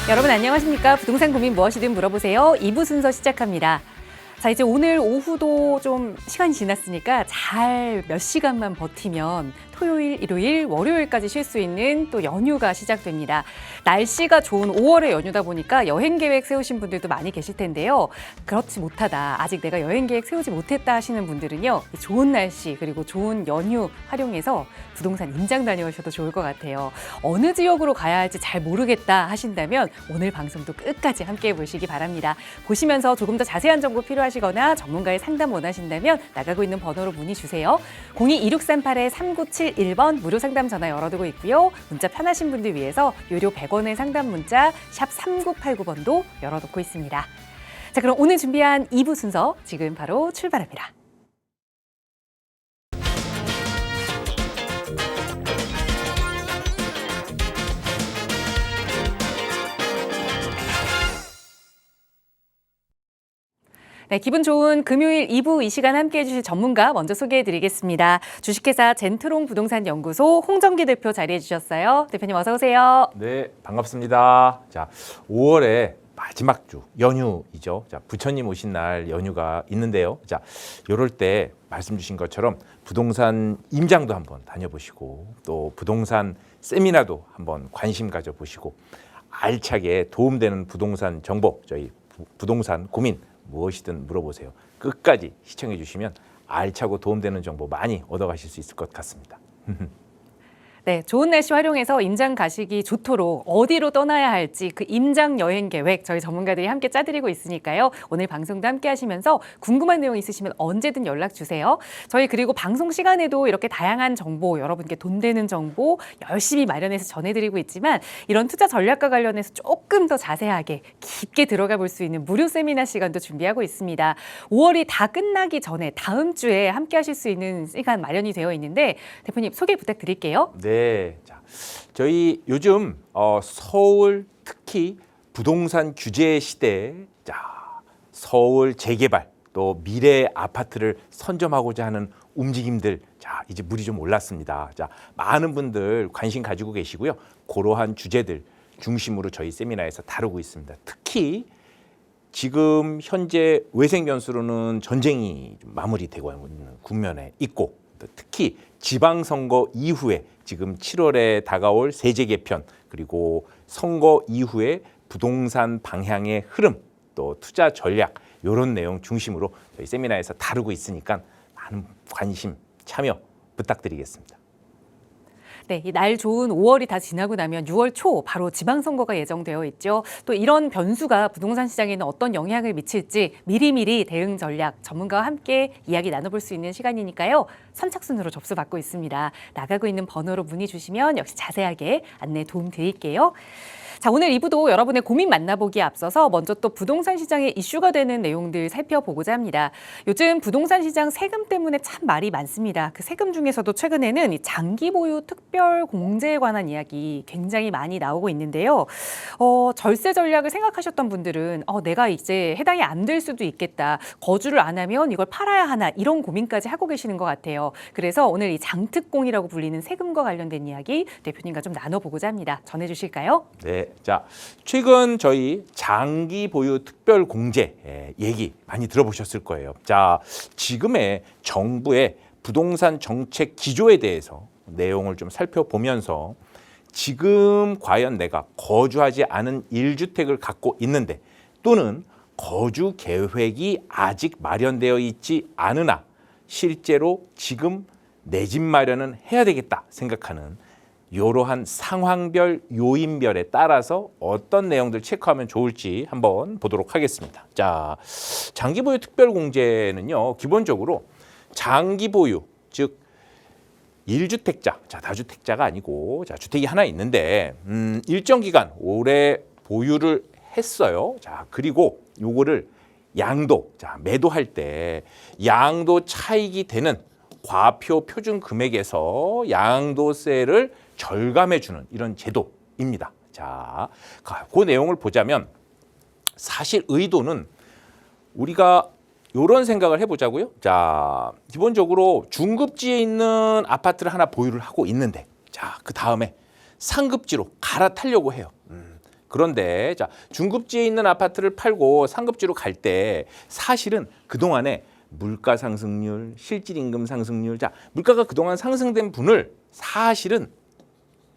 여러분 안녕하십니까? 부동산 고민 무엇이든 물어보세요. 2부 순서 시작합니다. 자, 이제 오늘 오후도 좀 시간이 지났으니까 잘 몇 시간만 버티면 토요일, 일요일, 월요일까지 쉴 수 있는 또 연휴가 시작됩니다. 날씨가 좋은 5월의 연휴다 보니까 여행 계획 세우신 분들도 많이 계실 텐데요. 그렇지 못하다, 아직 내가 여행 계획 세우지 못했다 하시는 분들은요, 좋은 날씨 그리고 좋은 연휴 활용해서 부동산 임장 다녀오셔도 좋을 것 같아요. 어느 지역으로 가야 할지 잘 모르겠다 하신다면 오늘 방송도 끝까지 함께해 보시기 바랍니다. 보시면서 조금 더 자세한 정보 필요하시거나 전문가의 상담 원하신다면 나가고 있는 번호로 문의 주세요. 02-2638-3971번 무료 상담 전화 열어두고 있고요. 문자 편하신 분들 위해서 유료 100원의 상담 문자 샵 3989번도 열어놓고 있습니다. 자, 그럼 오늘 준비한 2부 순서 지금 바로 출발합니다. 네, 기분 좋은 금요일 2부 이 시간 함께해 주실 전문가 먼저 소개해 드리겠습니다. 주식회사 젠트롱 부동산 연구소 홍정기 대표 자리해 주셨어요. 대표님 어서 오세요. 네, 반갑습니다. 자, 5월의 마지막 주 연휴이죠. 자, 부처님 오신 날 연휴가 있는데요. 자, 이럴 때 말씀 주신 것처럼 부동산 임장도 한번 다녀보시고 또 부동산 세미나도 한번 관심 가져보시고 알차게 도움되는 부동산 정보, 저희 부동산 고민 무엇이든 물어보세요. 끝까지 시청해 주시면 알차고 도움되는 정보 많이 얻어가실 수 있을 것 같습니다. 네, 좋은 날씨 활용해서 임장 가시기 좋도록 어디로 떠나야 할지 그 임장 여행 계획 저희 전문가들이 함께 짜드리고 있으니까요. 오늘 방송도 함께 하시면서 궁금한 내용 있으시면 언제든 연락 주세요. 저희 그리고 방송 시간에도 이렇게 다양한 정보, 여러분께 돈 되는 정보 열심히 마련해서 전해드리고 있지만 이런 투자 전략과 관련해서 조금 더 자세하게 깊게 들어가 볼 수 있는 무료 세미나 시간도 준비하고 있습니다. 5월이 다 끝나기 전에 다음 주에 함께 하실 수 있는 시간 마련이 되어 있는데 대표님 소개 부탁드릴게요. 네, 자, 저희 요즘 서울 특히 부동산 규제 시대에 자, 서울 재개발 또 미래 아파트를 선점하고자 하는 움직임들 자, 이제 물이 좀 올랐습니다. 자, 많은 분들 관심 가지고 계시고요. 그러한 주제들 중심으로 저희 세미나에서 다루고 있습니다. 특히 지금 현재 외생 변수로는 전쟁이 좀 마무리되고 있는 국면에 있고 특히 지방선거 이후에 지금 7월에 다가올 세제 개편 그리고 선거 이후에 부동산 방향의 흐름 또 투자 전략 이런 내용 중심으로 저희 세미나에서 다루고 있으니까 많은 관심 참여 부탁드리겠습니다. 네, 이 날 좋은 5월이 다 지나고 나면 6월 초 바로 지방선거가 예정되어 있죠. 또 이런 변수가 부동산 시장에는 어떤 영향을 미칠지 미리미리 대응 전략 전문가와 함께 이야기 나눠볼 수 있는 시간이니까요. 선착순으로 접수받고 있습니다. 나가고 있는 번호로 문의 주시면 역시 자세하게 안내 도움 드릴게요. 자, 오늘 2부도 여러분의 고민 만나보기에 앞서서 먼저 또 부동산 시장에 이슈가 되는 내용들 살펴보고자 합니다. 요즘 부동산 시장 세금 때문에 참 말이 많습니다. 그 세금 중에서도 최근에는 이 장기 보유 특별 공제에 관한 이야기 굉장히 많이 나오고 있는데요. 절세 전략을 생각하셨던 분들은 내가 이제 해당이 안 될 수도 있겠다. 거주를 안 하면 이걸 팔아야 하나 이런 고민까지 하고 계시는 것 같아요. 그래서 오늘 이 장특공이라고 불리는 세금과 관련된 이야기 대표님과 좀 나눠보고자 합니다. 전해주실까요? 네. 자, 최근 저희 장기 보유 특별 공제 얘기 많이 들어보셨을 거예요. 자, 지금의 정부의 부동산 정책 기조에 대해서 내용을 좀 살펴보면서 지금 과연 내가 거주하지 않은 1주택을 갖고 있는데 또는 거주 계획이 아직 마련되어 있지 않으나 실제로 지금 내 집 마련은 해야 되겠다 생각하는 이러한 상황별 요인별에 따라서 어떤 내용들 체크하면 좋을지 한번 보도록 하겠습니다. 자, 장기 보유 특별 공제는요. 기본적으로 장기 보유 즉 1주택자, 자 다주택자가 아니고 자 주택이 하나 있는데 일정 기간 오래 보유를 했어요. 자, 그리고 요거를 양도, 자 매도할 때 양도 차익이 되는 과표 표준 금액에서 양도세를 절감해 주는 이런 제도입니다. 자, 그 내용을 보자면 사실 의도는 우리가 이런 생각을 해보자고요. 자, 기본적으로 중급지에 있는 아파트를 하나 보유를 하고 있는데 자, 그 다음에 상급지로 갈아타려고 해요. 그런데 자, 중급지에 있는 아파트를 팔고 상급지로 갈 때 사실은 그동안에 물가 상승률, 실질 임금 상승률, 자, 물가가 그동안 상승된 분을 사실은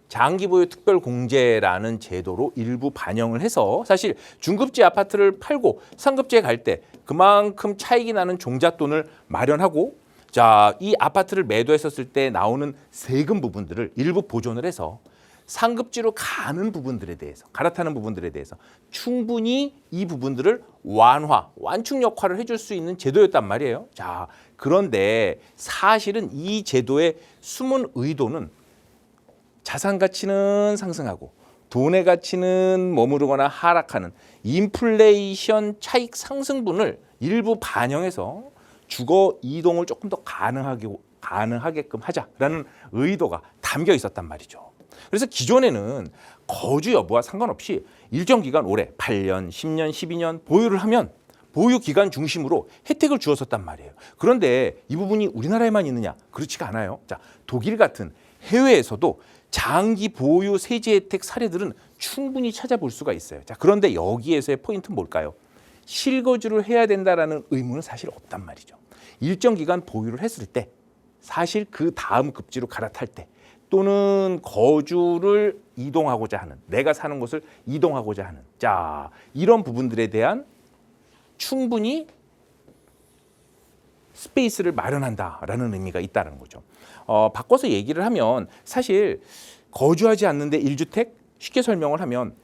장기 보유 특별 공제라는 제도로 일부 반영을 해서 사실 중급지 아파트를 팔고 상급지에 갈 때 그만큼 차익이 나는 종잣돈을 마련하고 자, 이 아파트를 매도했었을 때 나오는 세금 부분들을 일부 보존을 해서 상급지로 가는 부분들에 대해서 갈아타는 부분들에 대해서 충분히 이 부분들을 완충 역할을 해줄 수 있는 제도였단 말이에요. 자, 그런데 사실은 이 제도의 숨은 의도는 자산 가치는 상승하고 돈의 가치는 머무르거나 하락하는 인플레이션 차익 상승분을 일부 반영해서 주거 이동을 조금 더 가능하게끔 하자라는 의도가 담겨 있었단 말이죠. 그래서 기존에는 거주 여부와 상관없이 일정 기간 오래 8년, 10년, 12년 보유를 하면 보유 기간 중심으로 혜택을 주었었단 말이에요. 그런데 이 부분이 우리나라에만 있느냐? 그렇지가 않아요. 자, 독일 같은 해외에서도 장기 보유 세제 혜택 사례들은 충분히 찾아볼 수가 있어요. 자, 그런데 여기에서의 포인트는 뭘까요? 실거주를 해야 된다라는 의무는 사실 없단 말이죠. 일정 기간 보유를 했을 때 사실 그 다음 급지로 갈아탈 때 또는 거주를 이동하고자 하는 내가 사는 곳을 이동하고자 하는 자, 이런 부분들에 대한 충분히 스페이스를 마련한다라는 의미가 있다는 거죠. 바꿔서 얘기를 하면 사실 거주하지 않는데 1주택 쉽게 설명을 하면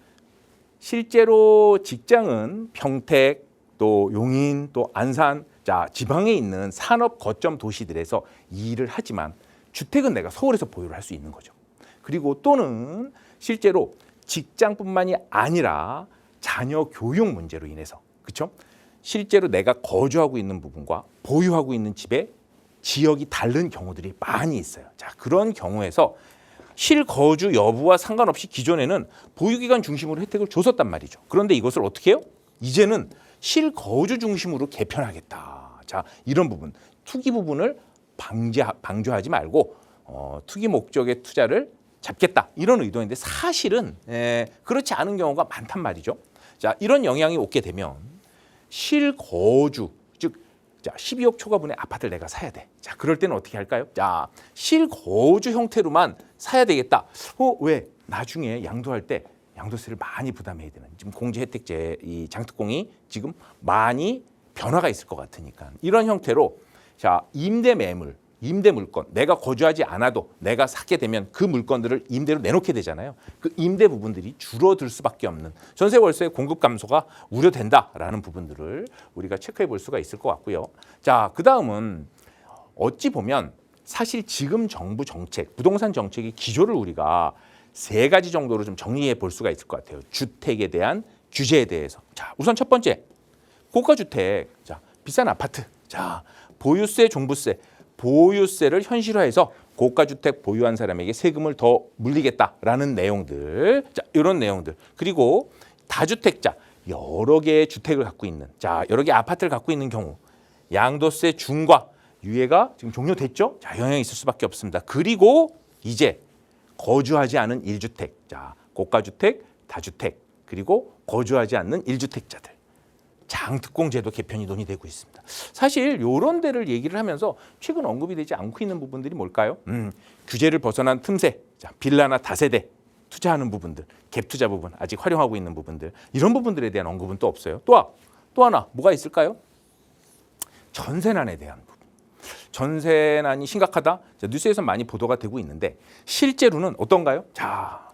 실제로 직장은 평택 또 용인 또 안산 자, 지방에 있는 산업 거점 도시들에서 일을 하지만 주택은 내가 서울에서 보유를 할 수 있는 거죠. 그리고 또는 실제로 직장뿐만이 아니라 자녀 교육 문제로 인해서 그렇죠? 실제로 내가 거주하고 있는 부분과 보유하고 있는 집의 지역이 다른 경우들이 많이 있어요. 자, 그런 경우에서 실거주 여부와 상관없이 기존에는 보유기간 중심으로 혜택을 줬었단 말이죠. 그런데 이것을 어떻게 해요? 이제는 실거주 중심으로 개편하겠다. 자, 이런 부분, 투기 부분을 방조하지 말고 투기 목적의 투자를 잡겠다. 이런 의도인데 사실은 그렇지 않은 경우가 많단 말이죠. 자, 이런 영향이 오게 되면 실거주, 즉 자, 12억 초과분의 아파트를 내가 사야 돼. 자, 그럴 때는 어떻게 할까요? 자, 실거주 형태로만 사야 되겠다. 왜? 나중에 양도할 때 양도세를 많이 부담해야 되는 지금 공제 혜택제 이 장특공이 지금 많이 변화가 있을 것 같으니까 이런 형태로 자, 임대 매물, 임대 물건 내가 거주하지 않아도 내가 사게 되면 그 물건들을 임대로 내놓게 되잖아요. 그 임대 부분들이 줄어들 수밖에 없는 전세 월세의 공급 감소가 우려된다라는 부분들을 우리가 체크해 볼 수가 있을 것 같고요. 자, 그다음은 어찌 보면 사실 지금 정부 정책, 부동산 정책의 기조를 우리가 세 가지 정도로 좀 정리해 볼 수가 있을 것 같아요. 주택에 대한 규제에 대해서. 자, 우선 첫 번째, 고가주택, 자, 비싼 아파트, 자, 보유세, 종부세, 보유세를 현실화해서 고가주택 보유한 사람에게 세금을 더 물리겠다라는 내용들, 자, 이런 내용들. 그리고 다주택자, 여러 개의 주택을 갖고 있는, 자, 여러 개 아파트를 갖고 있는 경우, 양도세 중과 유예가 지금 종료됐죠? 자, 영향이 있을 수밖에 없습니다. 그리고 이제 거주하지 않은 1주택, 자, 고가주택, 다주택, 그리고 거주하지 않는 1주택자들. 장특공 제도 개편이 논의되고 있습니다. 사실 이런 데를 얘기를 하면서 최근 언급이 되지 않고 있는 부분들이 뭘까요? 규제를 벗어난 틈새, 자, 빌라나 다세대 투자하는 부분들, 갭 투자 부분, 아직 활용하고 있는 부분들, 이런 부분들에 대한 언급은 또 없어요. 또 하나 뭐가 있을까요? 전세난에 대한 부분. 전세난이 심각하다. 자, 뉴스에서 많이 보도가 되고 있는데 실제로는 어떤가요? 자,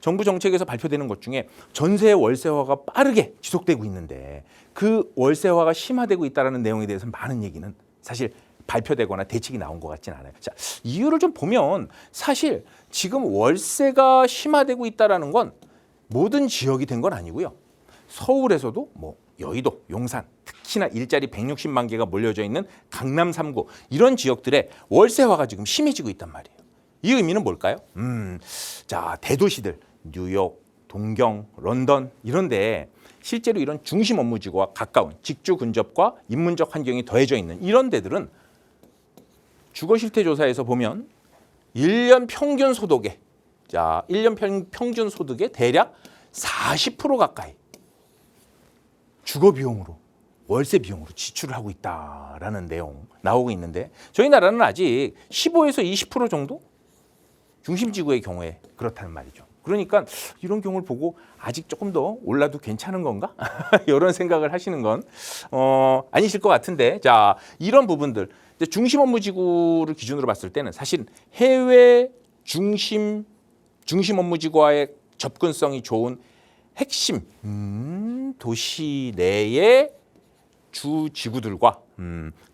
정부 정책에서 발표되는 것 중에 전세 월세화가 빠르게 지속되고 있는데 그 월세화가 심화되고 있다는 내용에 대해서 많은 얘기는 사실 발표되거나 대책이 나온 것 같지는 않아요. 자, 이유를 좀 보면 사실 지금 월세가 심화되고 있다는 건 모든 지역이 된 건 아니고요. 서울에서도 뭐 여의도, 용산, 특히나 일자리 160만 개가 몰려져 있는 강남 3구 이런 지역들의 월세화가 지금 심해지고 있단 말이에요. 이 의미는 뭘까요? 자, 대도시들 뉴욕, 동경, 런던 이런데 실제로 이런 중심 업무지구와 가까운 직주 근접과 인문적 환경이 더해져 있는 이런 데들은 주거 실태 조사에서 보면 1년 평균 소득의 자, 1년 평균 소득의 대략 40% 가까이 주거 비용으로, 월세 비용으로 지출을 하고 있다라는 내용 나오고 있는데, 저희 나라는 아직 15에서 20% 정도 중심지구의 경우에 그렇다는 말이죠. 그러니까 이런 경우를 보고 아직 조금 더 올라도 괜찮은 건가? 이런 생각을 하시는 건 아니실 것 같은데, 자, 이런 부분들 중심 업무 지구를 기준으로 봤을 때는 사실 해외 중심 업무 지구와의 접근성이 좋은 핵심 도시 내의 주 지구들과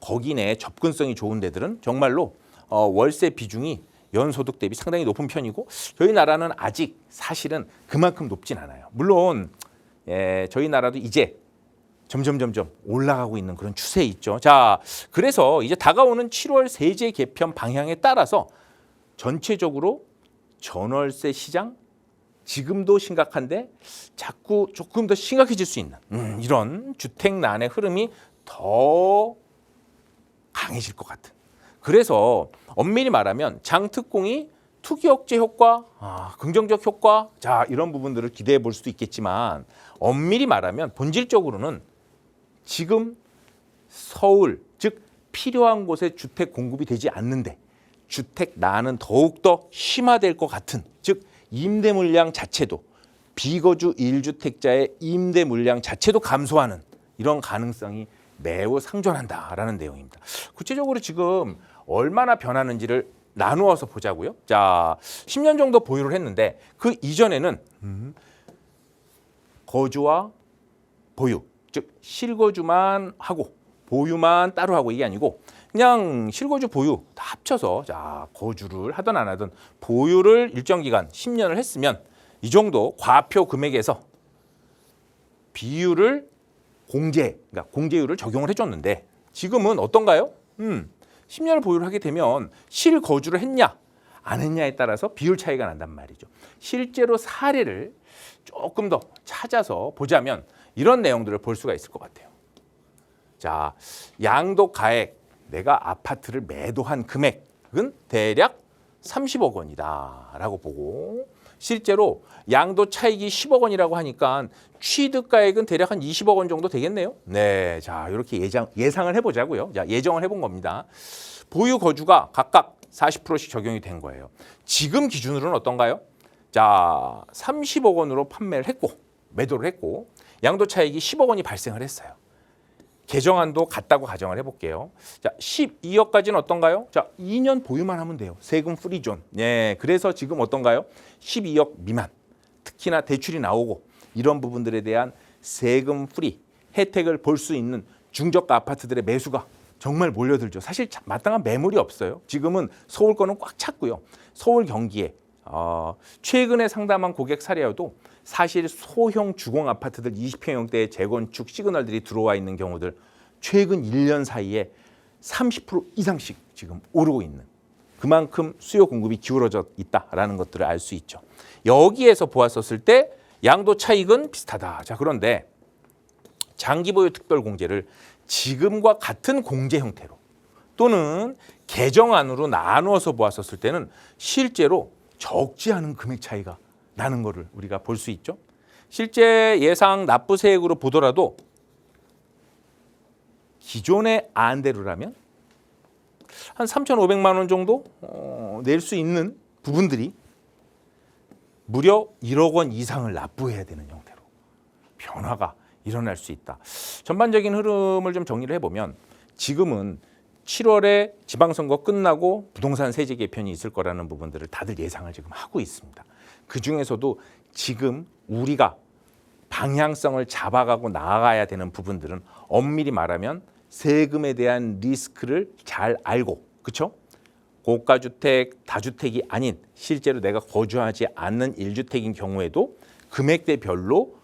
거기 내 접근성이 좋은 데들은 정말로 월세 비중이 연소득 대비 상당히 높은 편이고, 저희 나라는 아직 사실은 그만큼 높진 않아요. 물론 저희 나라도 이제 점점 올라가고 있는 그런 추세에 있죠. 자, 그래서 이제 다가오는 7월 세제 개편 방향에 따라서 전체적으로 전월세 시장 지금도 심각한데 자꾸 조금 더 심각해질 수 있는 이런 주택난의 흐름이 더 강해질 것 같은. 그래서 엄밀히 말하면 장특공이 투기 억제 효과, 긍정적 효과, 자, 이런 부분들을 기대해 볼 수도 있겠지만, 엄밀히 말하면 본질적으로는 지금 서울, 즉 필요한 곳에 주택 공급이 되지 않는데 주택난은 더욱더 심화될 것 같은, 즉 임대 물량 자체도, 비거주 1주택자의 임대 물량 자체도 감소하는 이런 가능성이 매우 상존한다라는 내용입니다. 구체적으로 지금 얼마나 변하는지를 나누어서 보자고요. 자, 10년 정도 보유를 했는데 그 이전에는 거주와 보유, 즉 실거주만 하고 보유만 따로 하고 이게 아니고 그냥 실거주 보유 다 합쳐서, 자, 거주를 하든 안 하든 보유를 일정 기간 10년을 했으면 이 정도 과표 금액에서 비율을 그러니까 공제율을 적용을 해줬는데, 지금은 어떤가요? 10년을 보유를 하게 되면 실거주를 했냐 안 했냐에 따라서 비율 차이가 난단 말이죠. 실제로 사례를 조금 더 찾아서 보자면 이런 내용들을 볼 수가 있을 것 같아요. 자, 양도 가액, 내가 아파트를 매도한 금액은 대략 30억 원이다라고 보고, 실제로 양도 차익이 10억 원이라고 하니까 취득가액은 대략 한 20억 원 정도 되겠네요. 네, 자, 이렇게 예상을 해보자고요. 자, 예정을 해본 겁니다. 보유 거주가 각각 40%씩 적용이 된 거예요. 지금 기준으로는 어떤가요? 자, 30억 원으로 판매를 했고, 매도를 했고, 양도 차익이 10억 원이 발생을 했어요. 개정안도 같다고 가정을 해볼게요. 자, 12억까지는 어떤가요? 자, 2년 보유만 하면 돼요. 세금 프리존. 네, 그래서 지금 어떤가요? 12억 미만. 특히나 대출이 나오고 이런 부분들에 대한 세금 프리 혜택을 볼 수 있는 중저가 아파트들의 매수가 정말 몰려들죠. 사실 마땅한 매물이 없어요. 지금은 서울 거는 꽉 찼고요. 서울 경기에 최근에 상담한 고객 사례여도 사실 소형 주공 아파트들 20평형대의 재건축 시그널들이 들어와 있는 경우들 최근 1년 사이에 30% 이상씩 지금 오르고 있는, 그만큼 수요 공급이 기울어져 있다라는 것들을 알 수 있죠. 여기에서 보았었을 때 양도 차익은 비슷하다. 자, 그런데 장기 보유 특별 공제를 지금과 같은 공제 형태로 또는 개정안으로 나누어서 보았었을 때는 실제로 적지 않은 금액 차이가 나는 것을 우리가 볼 수 있죠. 실제 예상 납부세액으로 보더라도 기존의 안대로라면 한 3,500만 원 정도 낼 수 있는 부분들이 무려 1억 원 이상을 납부해야 되는 형태로 변화가 일어날 수 있다. 전반적인 흐름을 좀 정리를 해보면 지금은 7월에 지방선거 끝나고 부동산 세제 개편이 있을 거라는 부분들을 다들 예상을 지금 하고 있습니다. 그중에서도 지금 우리가 방향성을 잡아가고 나아가야 되는 부분들은 엄밀히 말하면 세금에 대한 리스크를 잘 알고, 그렇죠? 고가주택, 다주택이 아닌 실제로 내가 거주하지 않는 1주택인 경우에도 금액대별로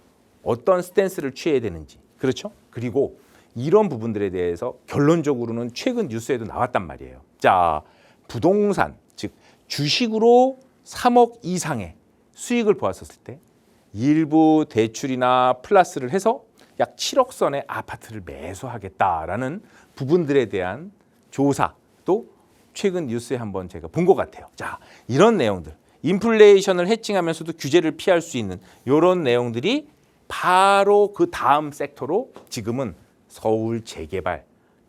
어떤 스탠스를 취해야 되는지, 그렇죠? 그리고 이런 부분들에 대해서 결론적으로는 최근 뉴스에도 나왔단 말이에요. 자, 부동산, 즉 주식으로 3억 이상의 수익을 보았었을 때 일부 대출이나 플러스를 해서 약 7억 선의 아파트를 매수하겠다라는 부분들에 대한 조사도 최근 뉴스에 한번 제가 본 것 같아요. 자, 이런 내용들, 인플레이션을 해칭하면서도 규제를 피할 수 있는 이런 내용들이 바로 그 다음 섹터로 지금은 서울 재개발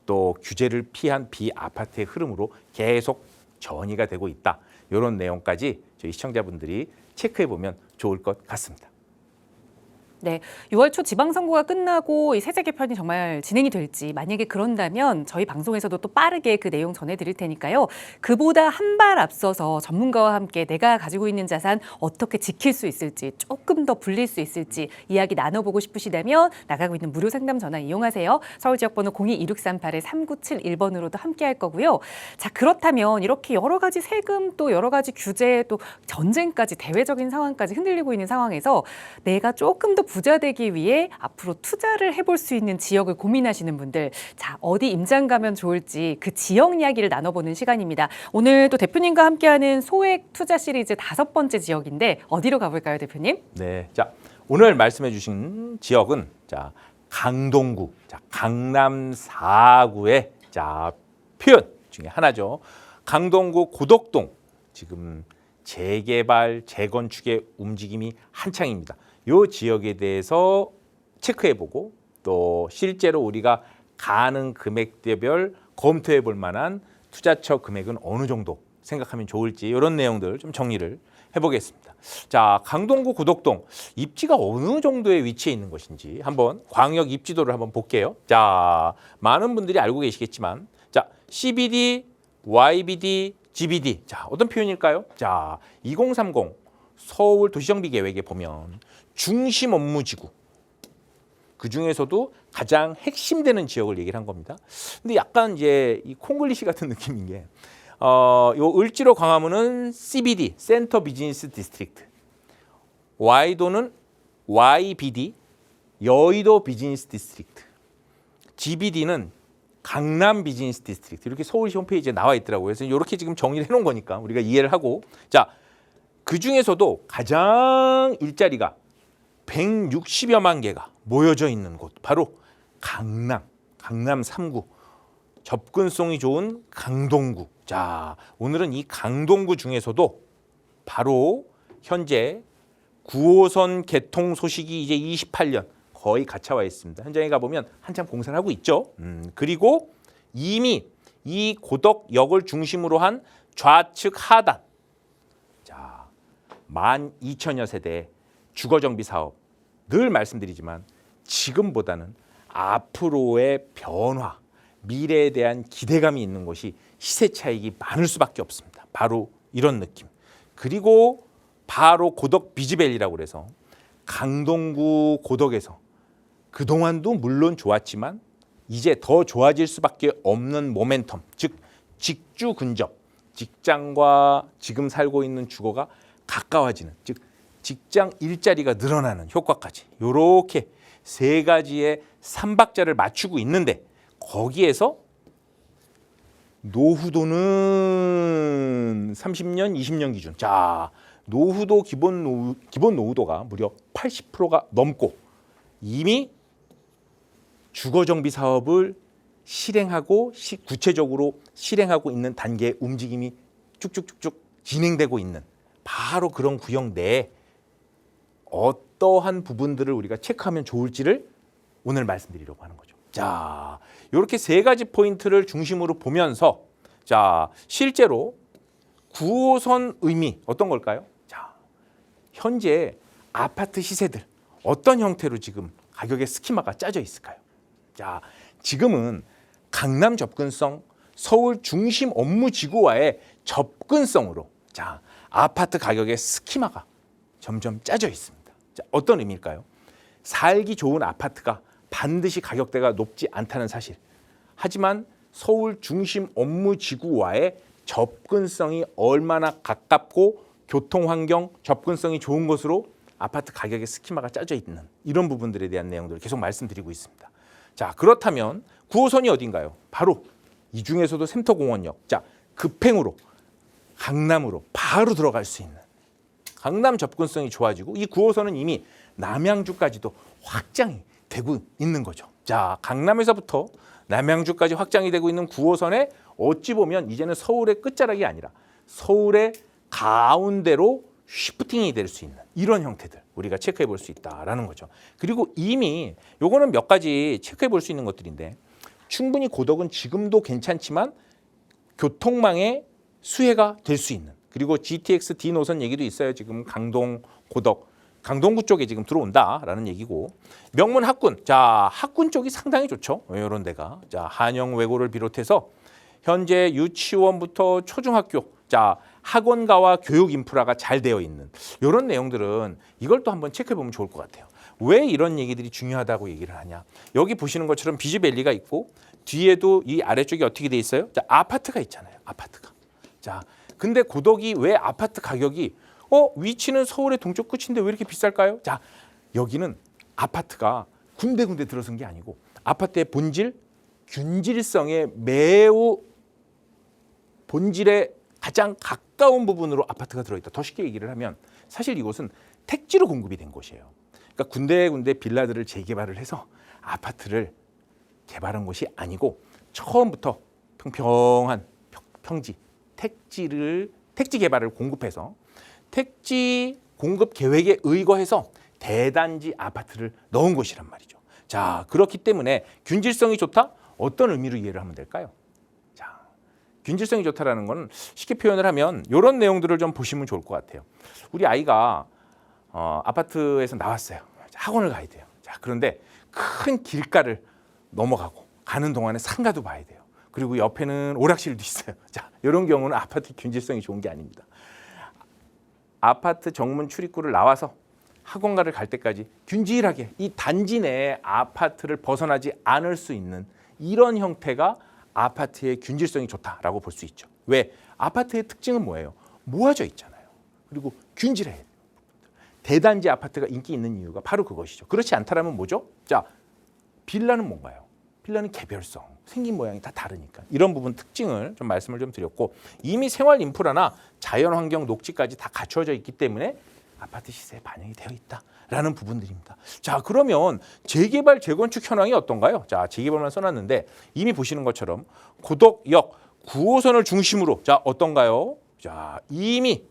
또 규제를 피한 비아파트의 흐름으로 계속 전이가 되고 있다. 이런 내용까지 저희 시청자분들이 체크해 보면 좋을 것 같습니다. 네, 6월 초 지방선거가 끝나고 이 세제 개편이 정말 진행이 될지 만약에 그런다면 저희 방송에서도 또 빠르게 그 내용 전해드릴 테니까요. 그보다 한 발 앞서서 전문가와 함께 내가 가지고 있는 자산 어떻게 지킬 수 있을지 조금 더 불릴 수 있을지 이야기 나눠보고 싶으시다면 나가고 있는 무료 상담 전화 이용하세요. 서울 지역번호 02-2638-3971번으로도 함께할 거고요. 자, 그렇다면 이렇게 여러 가지 세금 또 여러 가지 규제 또 전쟁까지 대외적인 상황까지 흔들리고 있는 상황에서 내가 조금 더 부자 되기 위해 앞으로 투자를 해볼 수 있는 지역을 고민하시는 분들, 자, 어디 임장 가면 좋을지 그 지역 이야기를 나눠보는 시간입니다. 오늘 또 대표님과 함께하는 소액 투자 시리즈 5번째 지역인데 어디로 가볼까요, 대표님? 네, 자 오늘 말씀해주신 지역은 자 강동구, 자 강남 4구의 자 표현 중에 하나죠. 강동구 고덕동 지금 재개발 재건축의 움직임이 한창입니다. 이 지역에 대해서 체크해보고 또 실제로 우리가 가능 금액대별 검토해볼 만한 투자처 금액은 어느 정도 생각하면 좋을지 이런 내용들 좀 정리를 해보겠습니다. 자, 강동구 고덕동 입지가 어느 정도의 위치에 있는 것인지 한번 광역 입지도를 한번 볼게요. 자, 많은 분들이 알고 계시겠지만 자, CBD, YBD, GBD 자, 어떤 표현일까요? 자, 2030 서울 도시정비 계획에 보면 중심 업무지구 그 중에서도 가장 핵심되는 지역을 얘기를 한 겁니다. 근데 약간 이제 이 콩글리시 같은 느낌인 게 요 을지로 광화문은 CBD 센터 비즈니스 디스트릭트, Y도는 YBD 여의도 비즈니스 디스트릭트, GBD는 강남 비즈니스 디스트릭트 이렇게 서울시 홈페이지에 나와 있더라고요. 그래서 이렇게 지금 정리를 해놓은 거니까 우리가 이해를 하고 자, 그 중에서도 가장 일자리가 160여만 개가 모여져 있는 곳 바로 강남 3구 접근성이 좋은 강동구. 자, 오늘은 이 강동구 중에서도 바로 현재 9호선 개통 소식이 이제 28년 거의 갇혀와 있습니다. 현장에 가보면 한참 공사를 하고 있죠. 그리고 이미 이 고덕역을 중심으로 한 좌측 하단 자, 12,000여 세대의 주거정비 사업 늘 말씀드리지만 지금보다는 앞으로의 변화, 미래에 대한 기대감이 있는 곳이 시세 차익이 많을 수밖에 없습니다. 바로 이런 느낌. 그리고 바로 고덕 비즈밸리라고 그래서 강동구 고덕에서 그동안도 물론 좋았지만 이제 더 좋아질 수밖에 없는 모멘텀, 즉 직주 근접, 직장과 지금 살고 있는 주거가 가까워지는, 즉 직장 일자리가 늘어나는 효과까지 이렇게 세 가지의 삼박자를 맞추고 있는데 거기에서 노후도는 30년, 20년 기준. 자, 노후도 기본 노후도가 무려 80%가 넘고 이미 주거정비 사업을 실행하고 구체적으로 실행하고 있는 단계의 움직임이 쭉쭉쭉쭉 진행되고 있는 바로 그런 구역 내에 어떠한 부분들을 우리가 체크하면 좋을지를 오늘 말씀드리려고 하는 거죠. 자, 이렇게 세 가지 포인트를 중심으로 보면서 자, 실제로 9호선 의미 어떤 걸까요? 자, 현재 아파트 시세들 어떤 형태로 지금 가격의 스키마가 짜져 있을까요? 자, 지금은 강남 접근성, 서울 중심 업무 지구와의 접근성으로 자, 아파트 가격의 스키마가 점점 짜져 있습니다. 자, 어떤 의미일까요? 살기 좋은 아파트가 반드시 가격대가 높지 않다는 사실. 하지만 서울 중심 업무 지구와의 접근성이 얼마나 가깝고 교통 환경 접근성이 좋은 곳으로 아파트 가격의 스키마가 짜져 있는 이런 부분들에 대한 내용들을 계속 말씀드리고 있습니다. 자, 그렇다면 9호선이 어딘가요? 바로 이 중에서도 샘터공원역. 자, 급행으로 강남으로 바로 들어갈 수 있는 강남 접근성이 좋아지고 이 9호선은 이미 남양주까지도 확장이 되고 있는 거죠. 자, 강남에서부터 남양주까지 확장이 되고 있는 9호선에 어찌 보면 이제는 서울의 끝자락이 아니라 서울의 가운데로 쉬프팅이 될 수 있는 이런 형태들 우리가 체크해 볼 수 있다라는 거죠. 그리고 이미 요거는 몇 가지 체크해 볼 수 있는 것들인데 충분히 고덕은 지금도 괜찮지만 교통망에 수혜가 될 수 있는 그리고 GTX D 노선 얘기도 있어요. 지금 강동, 고덕, 강동구 쪽에 지금 들어온다라는 얘기고 명문 학군, 자 학군 쪽이 상당히 좋죠. 이런 데가 자 한영외고를 비롯해서 현재 유치원부터 초중학교, 자 학원가와 교육 인프라가 잘 되어 있는 이런 내용들은 이걸 또 한번 체크해 보면 좋을 것 같아요. 왜 이런 얘기들이 중요하다고 얘기를 하냐? 여기 보시는 것처럼 비즈밸리가 있고 뒤에도 이 아래쪽이 어떻게 돼 있어요? 자 아파트가 있잖아요. 아파트가. 자 근데 고덕이 왜 아파트 가격이 위치는 서울의 동쪽 끝인데 왜 이렇게 비쌀까요? 자 여기는 아파트가 군데군데 들어선 게 아니고 아파트의 본질, 균질성에 매우 본질에 가장 가까운 부분으로 아파트가 들어있다. 더 쉽게 얘기를 하면 사실 이곳은 택지로 공급이 된 곳이에요. 그러니까 군데군데 빌라들을 재개발을 해서 아파트를 개발한 곳이 아니고 처음부터 평평한 평지, 택지 개발을 공급해서 택지 공급 계획에 의거해서 대단지 아파트를 넣은 곳이란 말이죠. 자, 그렇기 때문에 균질성이 좋다? 어떤 의미로 이해를 하면 될까요? 자, 균질성이 좋다라는 건 쉽게 표현을 하면 이런 내용들을 좀 보시면 좋을 것 같아요. 우리 아이가 아파트에서 나왔어요. 학원을 가야 돼요. 자, 그런데 큰 길가를 넘어가고 가는 동안에 상가도 봐야 돼요. 그리고 옆에는 오락실도 있어요. 자, 이런 경우는 아파트 균질성이 좋은 게 아닙니다. 아파트 정문 출입구를 나와서 학원가를 갈 때까지 균질하게 이 단지 내에 아파트를 벗어나지 않을 수 있는 이런 형태가 아파트의 균질성이 좋다라고 볼 수 있죠. 왜? 아파트의 특징은 뭐예요? 모아져 있잖아요. 그리고 균질해야 돼요. 대단지 아파트가 인기 있는 이유가 바로 그것이죠. 그렇지 않다라면 뭐죠? 자, 빌라는 뭔가요? 빌라는 개별성, 생긴 모양이 다 다르니까 이런 부분 특징을 좀 말씀을 좀 드렸고 이미 생활 인프라나 자연환경 녹지까지 다 갖춰져 있기 때문에 아파트 시세에 반영이 되어 있다라는 부분들입니다. 자, 그러면 재개발, 재건축 현황이 어떤가요? 자, 재개발만 써놨는데 이미 보시는 것처럼 고덕역 9호선을 중심으로 자, 어떤가요? 자, 이미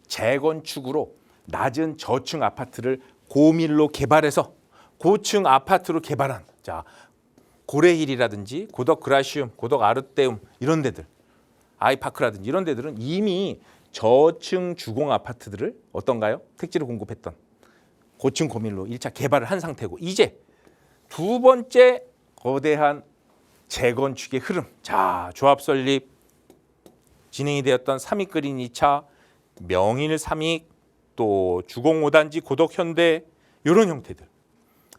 재건축으로 낮은 저층 아파트를 고밀로 개발해서 고층 아파트로 개발한 자 고래힐이라든지 고덕 그라시움, 고덕 아르떼움 이런 데들, 아이파크라든지 이런 데들은 이미 저층 주공 아파트들을 어떤가요? 택지로 공급했던 고층 고밀로 1차 개발을 한 상태고 이제 두 번째 거대한 재건축의 흐름. 자, 조합 설립 진행이 되었던 삼익그린 2차, 명일 삼익, 또 주공 5단지 고덕 현대 이런 형태들.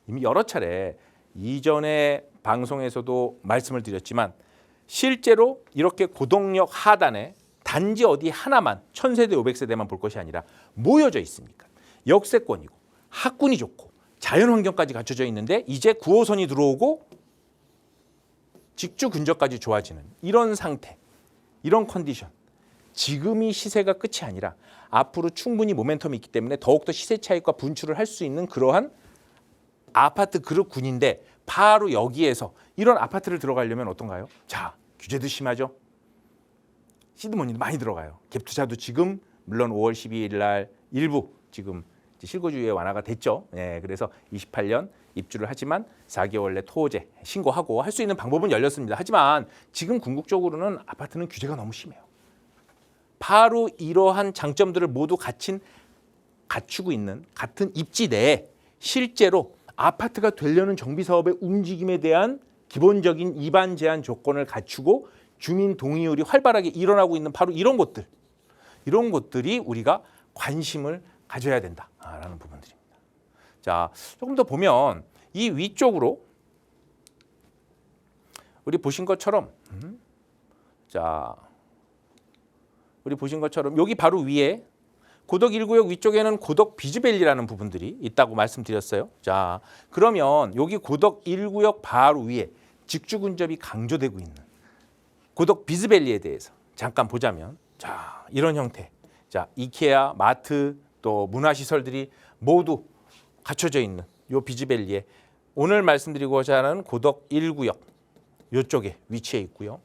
이미 여러 차례 이전에 방송에서도 말씀을 드렸지만 실제로 이렇게 고덕역 하단에 단지 어디 하나만 1000세대 500세대만 볼 것이 아니라 모여져 있으니까 역세권이고 학군이 좋고 자연환경까지 갖춰져 있는데 이제 9호선이 들어오고 직주 근접까지 좋아지는 이런 상태, 이런 컨디션. 지금이 시세가 끝이 아니라 앞으로 충분히 모멘텀이 있기 때문에 더욱더 시세 차익과 분출을 할 수 있는 그러한 아파트 그룹군인데 바로 여기에서 이런 아파트를 들어가려면 어떤가요? 자, 규제도 심하죠. 시드머니도 많이 들어가요. 갭 투자도 지금 물론 5월 12일 날 일부 지금 실거주의 완화가 됐죠. 네, 그래서 28년 입주를 하지만 4개월 내 토호제 신고하고 할 수 있는 방법은 열렸습니다. 하지만 지금 궁극적으로는 아파트는 규제가 너무 심해요. 바로 이러한 장점들을 모두 갖추고 있는 같은 입지 내에 실제로 아파트가 되려는 정비 사업의 움직임에 대한 기본적인 입안 제한 조건을 갖추고 주민 동의율이 활발하게 일어나고 있는 바로 이런 곳들, 이런 것들이 우리가 관심을 가져야 된다라는 부분들입니다. 자, 조금 더 보면 이 위쪽으로 우리 보신 것처럼 우리 보신 것처럼 여기 바로 위에 고덕 1구역 위쪽에는 고덕 비즈밸리라는 부분들이 있다고 말씀드렸어요. 자, 그러면 여기 고덕 1구역 바로 위에 직주 근접이 강조되고 있는 고덕 비즈밸리에 대해서 잠깐 보자면 자, 이런 형태. 자, 이케아, 마트 또 문화시설들이 모두 갖춰져 있는 요 비즈밸리에 오늘 말씀드리고자 하는 고덕 1구역 이쪽에 위치해 있고요.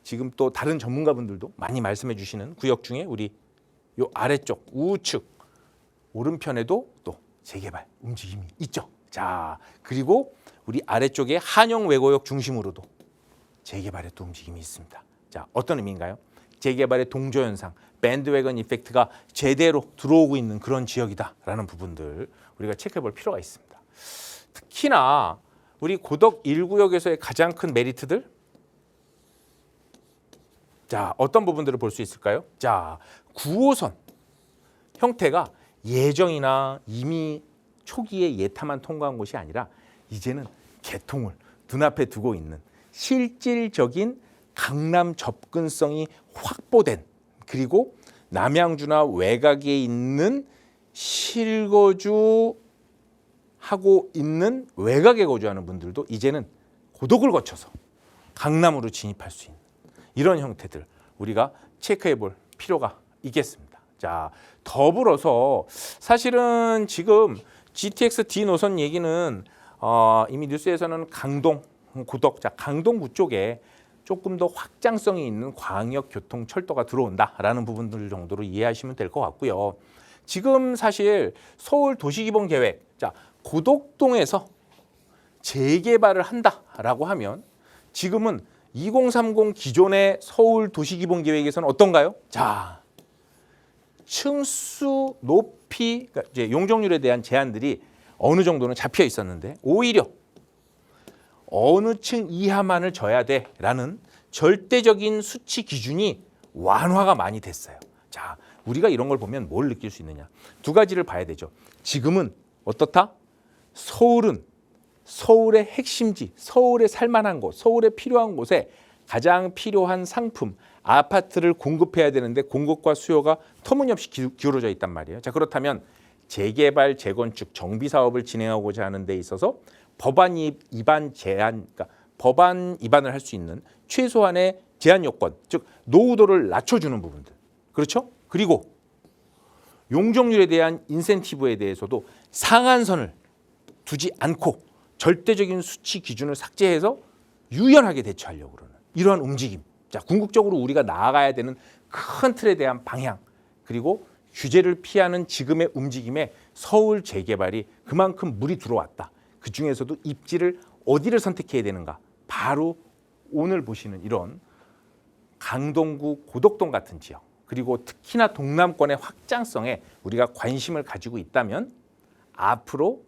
지금 또 다른 전문가분들도 많이 말씀해 주시는 구역 중에 우리 요 아래쪽 우측 오른편에도 또 재개발 움직임이 있죠. 자, 그리고 우리 아래쪽에 한영 외고역 중심으로도 재개발의 또 움직임이 있습니다. 자, 어떤 의미인가요? 재개발의 동조현상, 밴드웨건 이펙트가 제대로 들어오고 있는 그런 지역이다라는 부분들 우리가 체크해 볼 필요가 있습니다. 특히나 우리 고덕 1구역에서의 가장 큰 메리트들, 자, 어떤 부분들을 볼 수 있을까요? 자, 9호선 형태가 예정이나 이미 초기에 예타만 통과한 곳이 아니라 이제는 개통을 눈앞에 두고 있는 실질적인 강남 접근성이 확보된, 그리고 남양주나 외곽에 있는 실거주 하고 있는 외곽에 거주하는 분들도 이제는 고덕을 거쳐서 강남으로 진입할 수 있는 이런 형태들 우리가 체크해 볼 필요가 있겠습니다. 자, 더불어서 사실은 지금 GTX D 노선 얘기는 이미 뉴스에서는 강동, 고덕, 자, 강동구 쪽에 조금 더 확장성이 있는 광역교통철도가 들어온다라는 부분들 정도로 이해하시면 될 것 같고요. 지금 사실 서울 도시기본계획, 자, 고덕동에서 재개발을 한다라고 하면 지금은 2030 기존의 서울 도시기본계획에서는 어떤가요? 자, 층수 높이, 그러니까 이제 용적률에 대한 제한들이 어느 정도는 잡혀 있었는데 오히려 어느 층 이하만을 져야 돼라는 절대적인 수치 기준이 완화가 많이 됐어요. 자, 우리가 이런 걸 보면 뭘 느낄 수 있느냐? 두 가지를 봐야 되죠. 지금은 어떻다? 서울은 서울의 핵심지, 서울에 살만한 곳, 서울에 필요한 곳에 가장 필요한 상품, 아파트를 공급해야 되는데 공급과 수요가 터무니없이 기울어져 있단 말이에요. 자, 그렇다면 재개발, 재건축, 정비 사업을 진행하고자 하는 데 있어서 법안 위반 제한, 그러니까 법안 위반을 할 수 있는 최소한의 제한 요건, 즉 노후도를 낮춰주는 부분들, 그렇죠? 그리고 용적률에 대한 인센티브에 대해서도 상한선을 두지 않고 절대적인 수치 기준을 삭제해서 유연하게 대처하려고 그러는 이러한 움직임. 자, 궁극적으로 우리가 나아가야 되는 큰 틀에 대한 방향, 그리고 규제를 피하는 지금의 움직임에 서울 재개발이 그만큼 물이 들어왔다. 그 중에서도 입지를 어디를 선택해야 되는가? 바로 오늘 보시는 이런 강동구 고덕동 같은 지역, 그리고 특히나 동남권의 확장성에 우리가 관심을 가지고 있다면 앞으로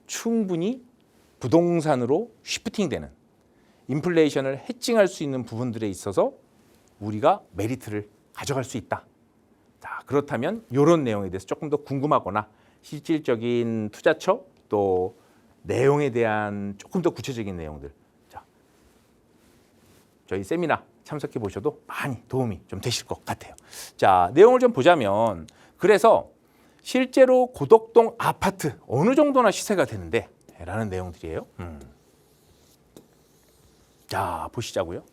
충분히 부동산으로 쉬프팅되는 인플레이션을 해칭할 수 있는 부분들에 있어서 우리가 메리트를 가져갈 수 있다. 자, 그렇다면 이런 내용에 대해서 조금 더 궁금하거나 실질적인 투자처 또 내용에 대한 조금 더 구체적인 내용들, 자, 저희 세미나 참석해 보셔도 많이 도움이 좀 되실 것 같아요. 자, 내용을 좀 보자면, 그래서 실제로 고덕동 아파트 어느 정도나 시세가 되는데 라는 내용들이에요. 자, 보시자고요.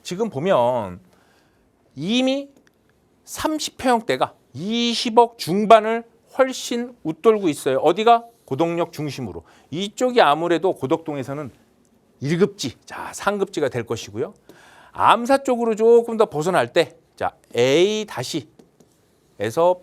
지금 보면 이미 30평형대가 20억 중반을 훨씬 웃돌고 있어요. 어디가? 고덕역 중심으로. 이쪽이 아무래도 고덕동에서는 1급지, 자, 상급지가 될 것이고요. 암사 쪽으로 조금 더 벗어날 때, 자, A-에서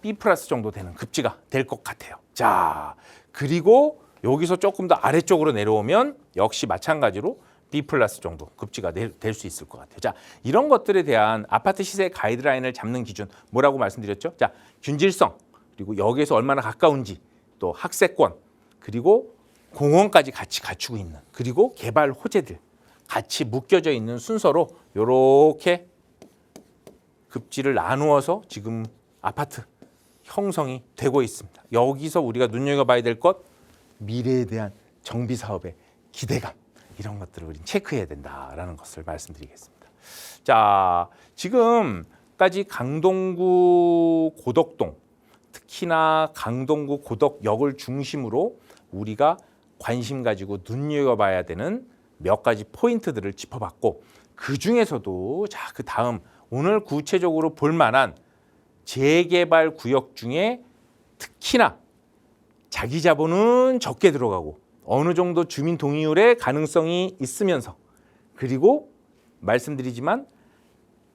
B 플러스 정도 되는 급지가 될 것 같아요. 자, 그리고 여기서 조금 더 아래쪽으로 내려오면 역시 마찬가지로 B 플러스 정도 급지가 될 수 있을 것 같아요. 자, 이런 것들에 대한 아파트 시세 가이드라인을 잡는 기준 뭐라고 말씀드렸죠? 자, 균질성, 그리고 여기에서 얼마나 가까운지, 또 학세권, 그리고 공원까지 같이 갖추고 있는, 그리고 개발 호재들 같이 묶여져 있는 순서로 이렇게 급지를 나누어서 지금 아파트 형성이 되고 있습니다. 여기서 우리가 눈여겨봐야 될 것, 미래에 대한 정비 사업의 기대감, 이런 것들을 우리는 체크해야 된다라는 것을 말씀드리겠습니다. 자, 지금까지 강동구 고덕동, 특히나 강동구 고덕역을 중심으로 우리가 관심 가지고 눈여겨봐야 되는 몇 가지 포인트들을 짚어봤고, 그 중에서도 자, 그 다음 오늘 구체적으로 볼 만한 재개발 구역 중에 특히나 자기 자본은 적게 들어가고 어느 정도 주민 동의율의 가능성이 있으면서, 그리고 말씀드리지만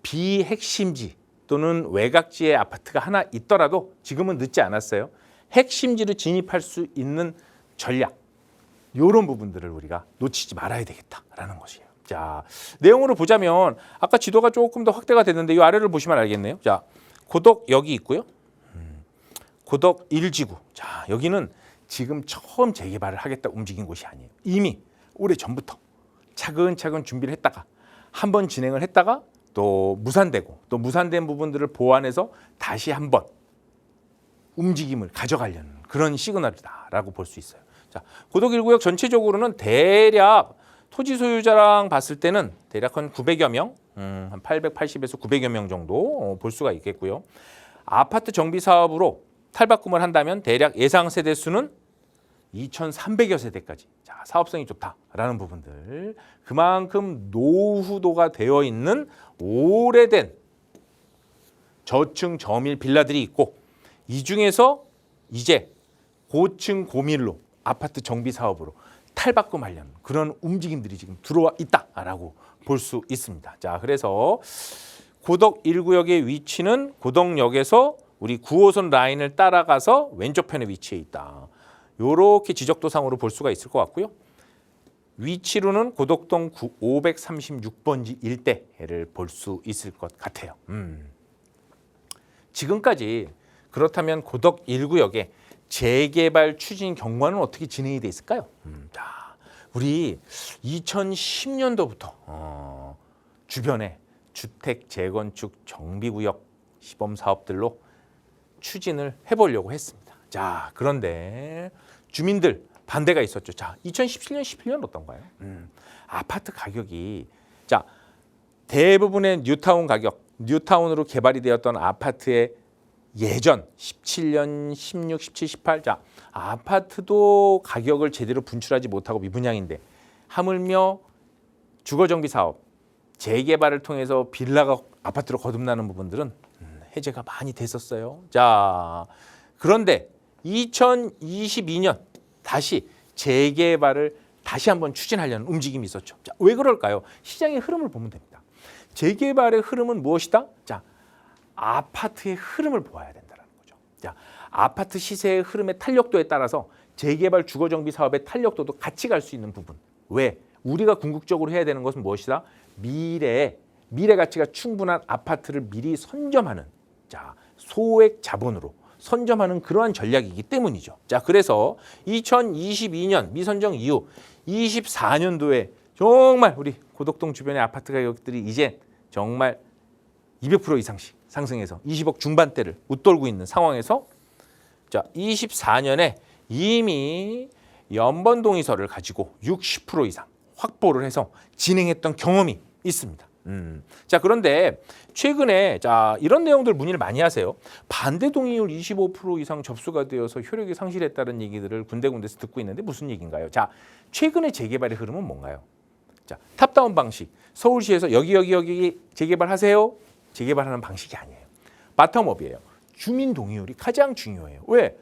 비핵심지 또는 외곽지에 아파트가 하나 있더라도 지금은 늦지 않았어요. 핵심지로 진입할 수 있는 전략, 이런 부분들을 우리가 놓치지 말아야 되겠다라는 것이에요. 자, 내용으로 보자면 아까 지도가 조금 더 확대가 됐는데 이 아래를 보시면 알겠네요. 자, 고덕 여기 있고요. 고덕 1지구. 자, 여기는 지금 처음 재개발을 하겠다 움직인 곳이 아니에요. 이미 오래 전부터 차근차근 준비를 했다가 한번 진행을 했다가 또 무산되고 또 무산된 부분들을 보완해서 다시 한번 움직임을 가져가려는 그런 시그널이다라고 볼 수 있어요. 자, 고덕 1구역 전체적으로는 대략 토지 소유자랑 봤을 때는 대략 한 900여 명, 한 880에서 900여 명 정도 볼 수가 있겠고요. 아파트 정비 사업으로 탈바꿈을 한다면 대략 예상 세대 수는 2,300여 세대까지. 자, 사업성이 좋다라는 부분들. 그만큼 노후도가 되어 있는 오래된 저층 저밀 빌라들이 있고 이 중에서 이제 고층 고밀로 아파트 정비 사업으로 탈바꿈하려는 그런 움직임들이 지금 들어와 있다라고 볼 수 있습니다. 자, 그래서 고덕 1구역의 위치는 고덕역에서 우리 9호선 라인을 따라가서 왼쪽 편에 위치해 있다. 이렇게 지적도상으로 볼 수가 있을 것 같고요. 위치로는 고덕동 536번지 일대를 볼 수 있을 것 같아요. 지금까지 그렇다면 고덕 1구역의 재개발 추진 경과는 어떻게 진행이 돼 있을까요? 자, 우리 2010년도부터 주변에 주택 재건축 정비구역 시범 사업들로 추진을 해보려고 했습니다. 자, 그런데 주민들 반대가 있었죠. 자, 2017년, 18년 어떤가요? 아파트 가격이 자 대부분의 뉴타운 가격, 뉴타운으로 개발이 되었던 아파트의 예전 17년, 16, 17, 18 자, 아파트도 가격을 제대로 분출하지 못하고 미분양인데 하물며 주거정비 사업, 재개발을 통해서 빌라가 아파트로 거듭나는 부분들은 해제가 많이 됐었어요. 자, 그런데 2022년 다시 재개발을 다시 한번 추진하려는 움직임이 있었죠. 자, 왜 그럴까요? 시장의 흐름을 보면 됩니다. 재개발의 흐름은 무엇이다? 자, 아파트의 흐름을 보아야 된다는 거죠. 자, 아파트 시세의 흐름의 탄력도에 따라서 재개발 주거정비 사업의 탄력도도 같이 갈 수 있는 부분. 왜? 우리가 궁극적으로 해야 되는 것은 무엇이다? 미래 가치가 충분한 아파트를 미리 선점하는 자, 소액 자본으로 선점하는 그러한 전략이기 때문이죠. 자, 그래서 2022년 미선정 이후 24년도에 정말 우리 고덕동 주변의 아파트 가격들이 이제 정말 200% 이상씩 상승해서 20억 중반대를 웃돌고 있는 상황에서 자, 24년에 이미 연번동의서를 가지고 60% 이상 확보를 해서 진행했던 경험이 있습니다. 자, 그런데 최근에 자 이런 내용들 문의를 많이 하세요. 반대 동의율 25% 이상 접수가 되어서 효력이 상실했다는 얘기들을 군데군데서 듣고 있는데 무슨 얘기인가요? 자, 최근에 재개발의 흐름은 뭔가요? 자, 탑다운 방식. 서울시에서 여기 재개발하세요. 재개발하는 방식이 아니에요. 바텀업이에요. 주민 동의율이 가장 중요해요. 왜?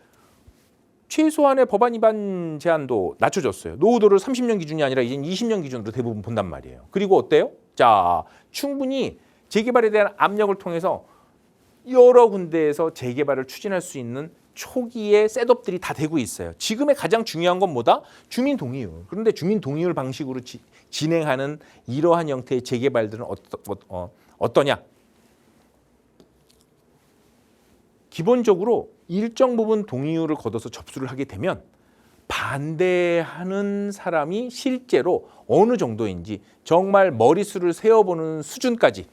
최소한의 법안 위반 제한도 낮춰졌어요. 노후도를 30년 기준이 아니라 이제 20년 기준으로 대부분 본단 말이에요. 그리고 어때요? 자, 충분히 재개발에 대한 압력을 통해서 여러 군데에서 재개발을 추진할 수 있는 초기의 셋업들이 다 되고 있어요. 지금의 가장 중요한 건 뭐다? 주민 동의율. 그런데 주민 동의율 방식으로 진행하는 이러한 형태의 재개발들은 어떠냐? 기본적으로 일정 부분 동의율을 거둬서 접수를 하게 되면 반대하는 사람이 실제로 어느 정도인지 정말 머릿수를 세어보는 수준까지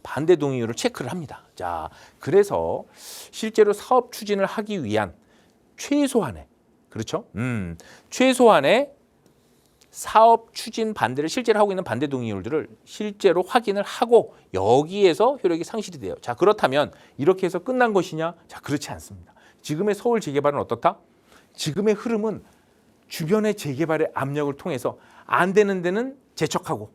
반대 동의율을 체크를 합니다. 자, 그래서 실제로 사업 추진을 하기 위한 최소한의 그렇죠? 최소한의 사업 추진 반대를 실제로 하고 있는 반대 동의율들을 실제로 확인을 하고 여기에서 효력이 상실이 돼요. 자, 그렇다면 이렇게 해서 끝난 것이냐? 자, 그렇지 않습니다. 지금의 서울 재개발은 어떻다? 지금의 흐름은 주변의 재개발의 압력을 통해서 안 되는 데는 재척하고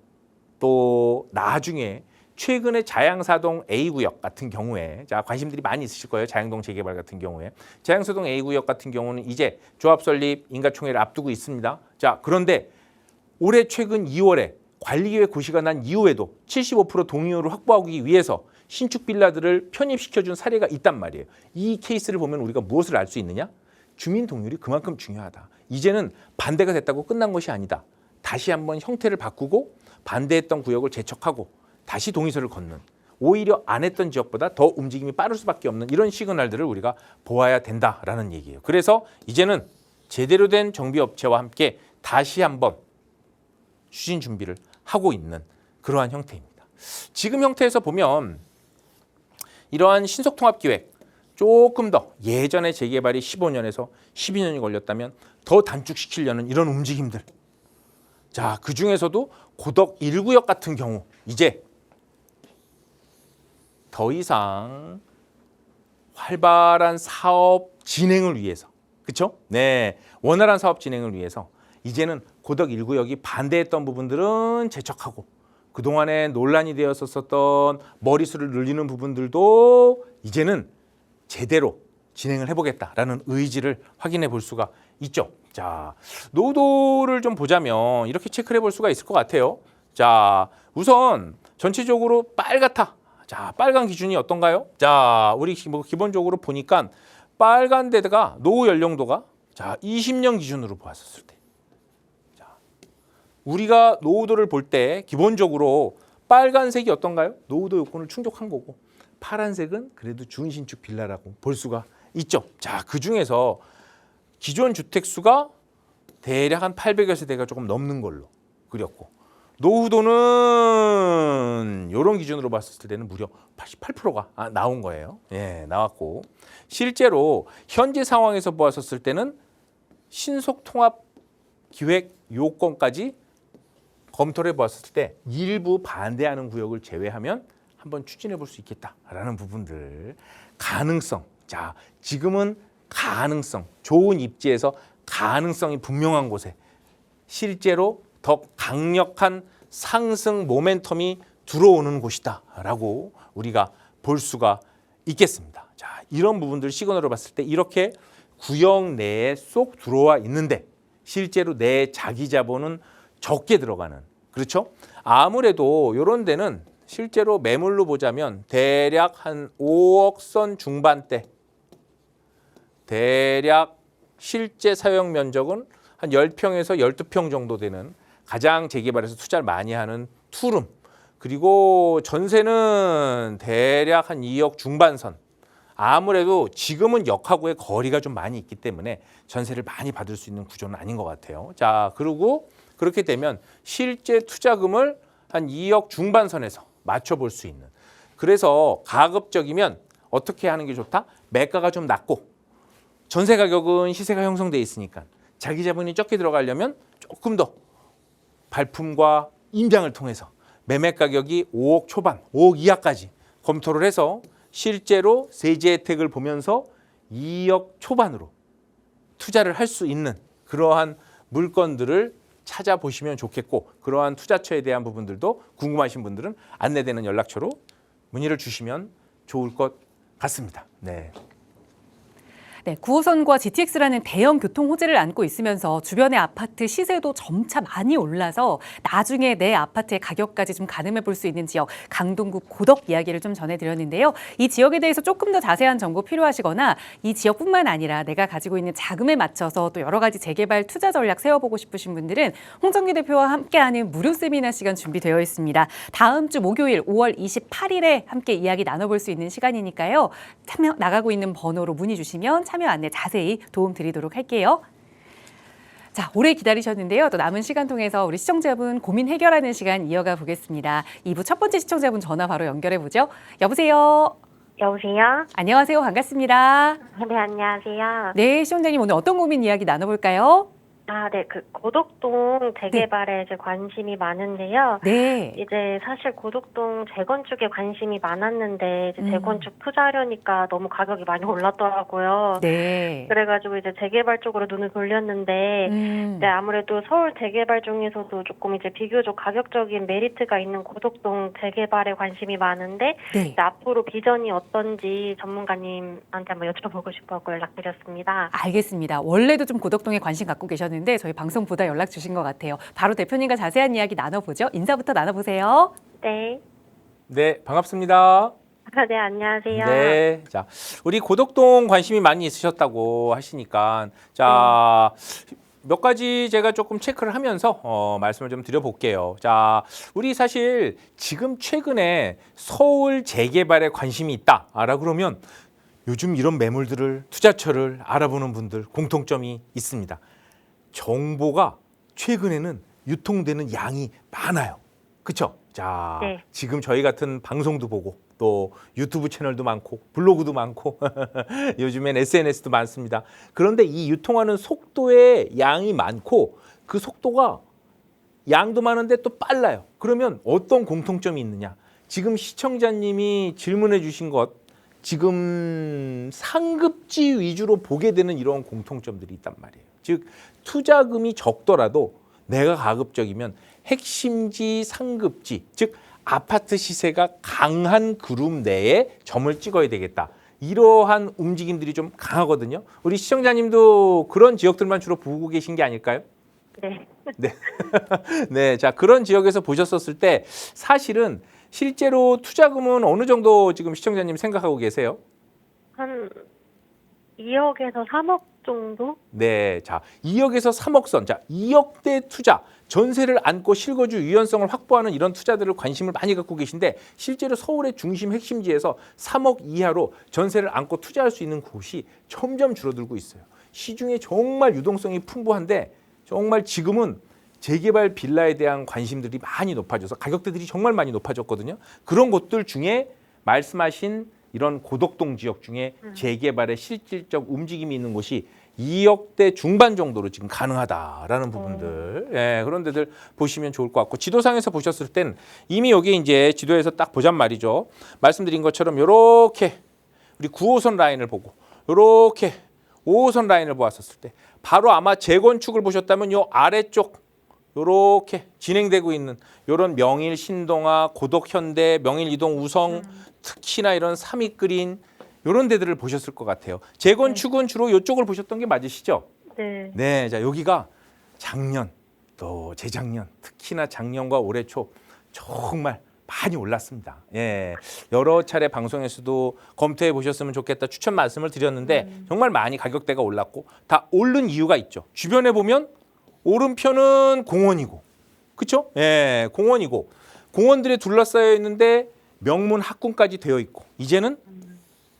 또 나중에 최근에 자양사동 A구역 같은 경우에 자 관심들이 많이 있으실 거예요. 자양동 재개발 같은 경우에 자양사동 A구역 같은 경우는 이제 조합 설립 인가총회를 앞두고 있습니다. 자, 그런데 올해 최근 2월에 관리계획 고시가 난 이후에도 75% 동의율을 확보하기 위해서 신축 빌라들을 편입시켜준 사례가 있단 말이에요. 이 케이스를 보면 우리가 무엇을 알 수 있느냐? 주민 동의율이 그만큼 중요하다. 이제는 반대가 됐다고 끝난 것이 아니다. 다시 한번 형태를 바꾸고 반대했던 구역을 재척하고 다시 동의서를 걷는, 오히려 안 했던 지역보다 더 움직임이 빠를 수밖에 없는 이런 시그널들을 우리가 보아야 된다라는 얘기예요. 그래서 이제는 제대로 된 정비업체와 함께 다시 한번 추진 준비를 하고 있는 그러한 형태입니다. 지금 형태에서 보면 이러한 신속통합기획 조금 더 예전에 재개발이 15년에서 12년이 걸렸다면 더 단축시키려는 이런 움직임들. 자, 그중에서도 고덕 1구역 같은 경우 이제 더 이상 활발한 사업 진행을 위해서, 그렇죠? 네, 원활한 사업 진행을 위해서 이제는 고덕 1구역이 반대했던 부분들은 재척하고 그동안에 논란이 되었었던 머리수를 늘리는 부분들도 이제는 제대로 진행을 해보겠다라는 의지를 확인해 볼 수가 있죠. 자, 노후도를 좀 보자면 이렇게 체크를 해볼 수가 있을 것 같아요. 자, 우선 전체적으로 빨갛다. 자, 빨간 기준이 어떤가요? 자, 우리 뭐 기본적으로 보니까 빨간 데다가 노후 연령도가 자 20년 기준으로 보았었을 때, 자, 우리가 노후도를 볼 때 기본적으로 빨간색이 어떤가요? 노후도 요건을 충족한 거고, 파란색은 그래도 준신축 빌라라고 볼 수가 있죠. 자, 그 중에서 기존 주택 수가 대략 한 800여 세대가 조금 넘는 걸로 그렸고, 노후도는 이런 기준으로 봤을 때는 무려 88%가 나온 거예요. 예, 나왔고, 실제로 현재 상황에서 보았을 때는 신속통합 기획 요건까지 검토를 해보았을 때 일부 반대하는 구역을 제외하면 한번 추진해 볼 수 있겠다라는 부분들, 가능성. 자, 지금은 가능성, 좋은 입지에서 가능성이 분명한 곳에 실제로 더 강력한 상승 모멘텀이 들어오는 곳이다라고 우리가 볼 수가 있겠습니다. 자, 이런 부분들 시그널을 봤을 때 이렇게 구역 내에 쏙 들어와 있는데 실제로 내 자기 자본은 적게 들어가는, 그렇죠? 아무래도 이런 데는 실제로 매물로 보자면 대략 한 5억 선 중반대, 대략 실제 사용 면적은 한 10평에서 12평 정도 되는 가장 재개발에서 투자를 많이 하는 투룸, 그리고 전세는 대략 한 2억 중반선. 아무래도 지금은 역하고의 거리가 좀 많이 있기 때문에 전세를 많이 받을 수 있는 구조는 아닌 것 같아요. 자, 그리고 그렇게 되면 실제 투자금을 한 2억 중반선에서 맞춰볼 수 있는, 그래서 가급적이면 어떻게 하는 게 좋다? 매가가 좀 낮고 전세 가격은 시세가 형성돼 있으니까 자기 자본이 적게 들어가려면 조금 더 발품과 임장을 통해서 매매 가격이 5억 초반, 5억 이하까지 검토를 해서 실제로 세제 혜택을 보면서 2억 초반으로 투자를 할 수 있는 그러한 물건들을 찾아보시면 좋겠고, 그러한 투자처에 대한 부분들도 궁금하신 분들은 안내되는 연락처로 문의를 주시면 좋을 것 같습니다. 네. 네, 9호선과 GTX라는 대형 교통 호재를 안고 있으면서 주변의 아파트 시세도 점차 많이 올라서 나중에 내 아파트의 가격까지 좀 가늠해 볼 수 있는 지역, 강동구 고덕 이야기를 좀 전해드렸는데요. 이 지역에 대해서 조금 더 자세한 정보 필요하시거나 이 지역뿐만 아니라 내가 가지고 있는 자금에 맞춰서 또 여러 가지 재개발 투자 전략 세워보고 싶으신 분들은 홍정기 대표와 함께하는 무료 세미나 시간 준비되어 있습니다. 다음 주 목요일 5월 28일에 함께 이야기 나눠볼 수 있는 시간이니까요. 참여 나가고 있는 번호로 문의 주시면 참여 안내 자세히 도움 드리도록 할게요. 자, 오래 기다리셨는데요. 또 남은 시간 통해서 우리 시청자분 고민 해결하는 시간 이어가 보겠습니다. 2부 첫 번째 시청자분 전화 바로 연결해 보죠. 여보세요. 여보세요? 안녕하세요. 반갑습니다. 네, 안녕하세요. 네, 시청자님 오늘 어떤 고민 이야기 나눠볼까요? 네, 고덕동 재개발에 이제 관심이 많은데요. 네. 이제 사실 고덕동 재건축에 관심이 많았는데 이제 재건축 투자하려니까 너무 가격이 많이 올랐더라고요. 네. 그래가지고 이제 재개발 쪽으로 눈을 돌렸는데 이제 아무래도 서울 재개발 중에서도 조금 이제 비교적 가격적인 메리트가 있는 고덕동 재개발에 관심이 많은데 네. 이제 앞으로 비전이 어떤지 전문가님한테 한번 여쭤보고 싶어서 연락드렸습니다. 알겠습니다. 원래도 좀 고덕동에 관심 갖고 계셨는데 주셨는데 저희 방송 보다 연락 주신 것 같아요. 바로 대표님과 자세한 이야기 나눠보죠. 인사부터 나눠보세요. 네. 네, 반갑습니다. 네, 안녕하세요. 네, 자, 우리 고덕동 관심이 많이 있으셨다고 하시니까 자, 몇 가지 제가 조금 체크를 하면서 말씀을 좀 드려볼게요. 자, 우리 사실 지금 최근에 서울 재개발에 관심이 있다라 그러면 요즘 이런 매물들을 투자처를 알아보는 분들 공통점이 있습니다. 정보가 최근에는 유통되는 양이 많아요. 그렇죠? 자, 네. 지금 저희 같은 방송도 보고 또 유튜브 채널도 많고 블로그도 많고 요즘엔 SNS도 많습니다. 그런데 이 유통하는 속도의 양이 많고 그 속도가 양도 많은데 또 빨라요. 그러면 어떤 공통점이 있느냐? 지금 시청자님이 질문해 주신 것 지금 상급지 위주로 보게 되는 이런 공통점들이 있단 말이에요. 즉 투자금이 적더라도 내가 가급적이면 핵심지 상급지 즉 아파트 시세가 강한 그룹 내에 점을 찍어야 되겠다. 이러한 움직임들이 좀 강하거든요. 우리 시청자님도 그런 지역들만 주로 보고 계신 게 아닐까요? 네. 네. 네. 자, 그런 지역에서 보셨었을 때 사실은 실제로 투자금은 어느 정도 지금 시청자님 생각하고 계세요? 한 2억에서 3억 정도? 네. 자, 2억에서 3억 선. 자, 2억대 투자. 전세를 안고 실거주 유연성을 확보하는 이런 투자들을 관심을 많이 갖고 계신데 실제로 서울의 중심 핵심지에서 3억 이하로 전세를 안고 투자할 수 있는 곳이 점점 줄어들고 있어요. 시중에 정말 유동성이 풍부한데 정말 지금은 재개발 빌라에 대한 관심들이 많이 높아져서 가격대들이 정말 많이 높아졌거든요. 그런 곳들 중에 말씀하신 이런 고덕동 지역 중에 재개발의 실질적 움직임이 있는 곳이 2억대 중반 정도로 지금 가능하다라는 부분들, 예, 그런 데들 보시면 좋을 것 같고 지도상에서 보셨을 땐 이미 여기 이제 지도에서 딱 보잔 말이죠. 말씀드린 것처럼 이렇게 우리 9호선 라인을 보고 이렇게 5호선 라인을 보았었을 때 바로 아마 재건축을 보셨다면 요 아래쪽 이렇게 진행되고 있는 이런 명일 신동아, 고덕 현대, 명일 이동 우성 특히나 이런 삼익그린 이런 데들을 보셨을 것 같아요. 재건축은 주로 이쪽을 보셨던 게 맞으시죠? 네. 네, 자 여기가 작년 또 재작년 특히나 작년과 올해 초 정말 많이 올랐습니다. 예, 여러 차례 방송에서도 검토해 보셨으면 좋겠다 추천 말씀을 드렸는데 정말 많이 가격대가 올랐고 다 오른 이유가 있죠. 주변에 보면 오른편은 공원이고, 그렇죠? 예, 공원이고 공원들에 둘러싸여 있는데 명문 학군까지 되어 있고 이제는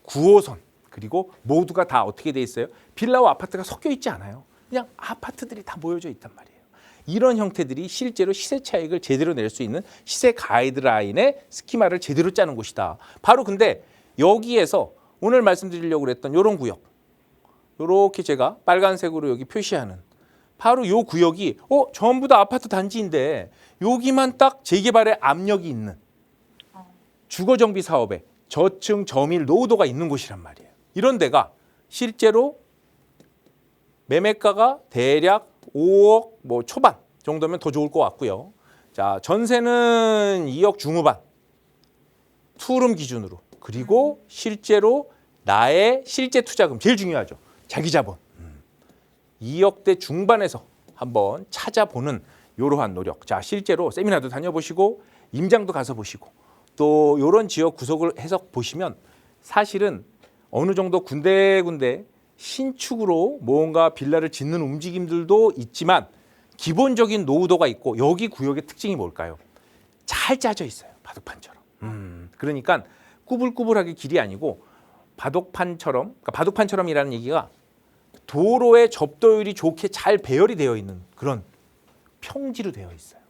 9호선 그리고 모두가 다 어떻게 돼 있어요? 빌라와 아파트가 섞여 있지 않아요. 그냥 아파트들이 다 모여져 있단 말이에요. 이런 형태들이 실제로 시세 차익을 제대로 낼 수 있는 시세 가이드라인의 스키마를 제대로 짜는 곳이다. 바로 근데 여기에서 오늘 말씀드리려고 그랬던 이런 구역, 이렇게 제가 빨간색으로 여기 표시하는 바로 요 구역이 전부 다 아파트 단지인데 여기만 딱 재개발의 압력이 있는 주거정비 사업에 저층 저밀 노후도가 있는 곳이란 말이에요. 이런 데가 실제로 매매가가 대략 5억 뭐 초반 정도면 더 좋을 것 같고요. 자, 전세는 2억 중후반 투룸 기준으로 그리고 실제로 나의 실제 투자금 제일 중요하죠. 자기 자본 2억대 중반에서 한번 찾아보는 이러한 노력. 자, 실제로 세미나도 다녀보시고 임장도 가서 보시고 또 이런 지역 구석을 해서 보시면 사실은 어느 정도 군데군데 신축으로 뭔가 빌라를 짓는 움직임들도 있지만 기본적인 노후도가 있고 여기 구역의 특징이 뭘까요? 잘 짜져 있어요. 바둑판처럼. 그러니까 꾸불꾸불하게 길이 아니고 바둑판처럼, 그러니까 바둑판처럼이라는 얘기가 도로의 접도율이 좋게 잘 배열이 되어 있는 그런 평지로 되어 있어요.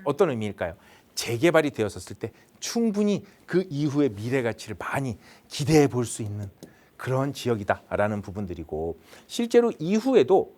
어떤 의미일까요? 재개발이 되었을 때 충분히 그 이후의 미래 가치를 많이 기대해 볼 수 있는 그런 지역이다라는 부분들이고 실제로 이후에도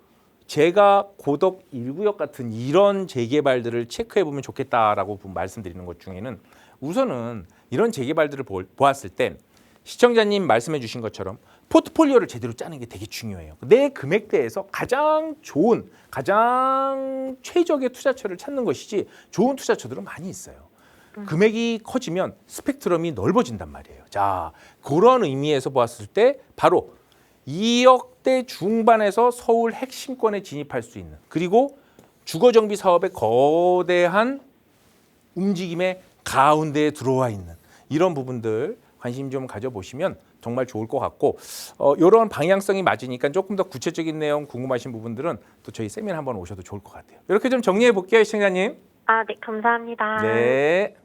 제가 고덕 1구역 같은 이런 재개발들을 체크해 보면 좋겠다라고 말씀드리는 것 중에는 우선은 이런 재개발들을 보았을 때 시청자님 말씀해 주신 것처럼 포트폴리오를 제대로 짜는 게 되게 중요해요. 내 금액대에서 가장 좋은, 가장 최적의 투자처를 찾는 것이지 좋은 투자처들은 많이 있어요. 금액이 커지면 스펙트럼이 넓어진단 말이에요. 자, 그런 의미에서 보았을 때 바로 2억 20대 중반에서 서울 핵심권에 진입할 수 있는, 그리고 주거정비 사업의 거대한 움직임의 가운데에 들어와 있는 이런 부분들 관심 좀 가져보시면 정말 좋을 것 같고, 이런 방향성이 맞으니까 조금 더 구체적인 내용 궁금하신 부분들은 또 저희 세미나 한번 오셔도 좋을 것 같아요. 이렇게 좀 정리해 볼게요, 시청자님. 아, 네, 감사합니다. 네.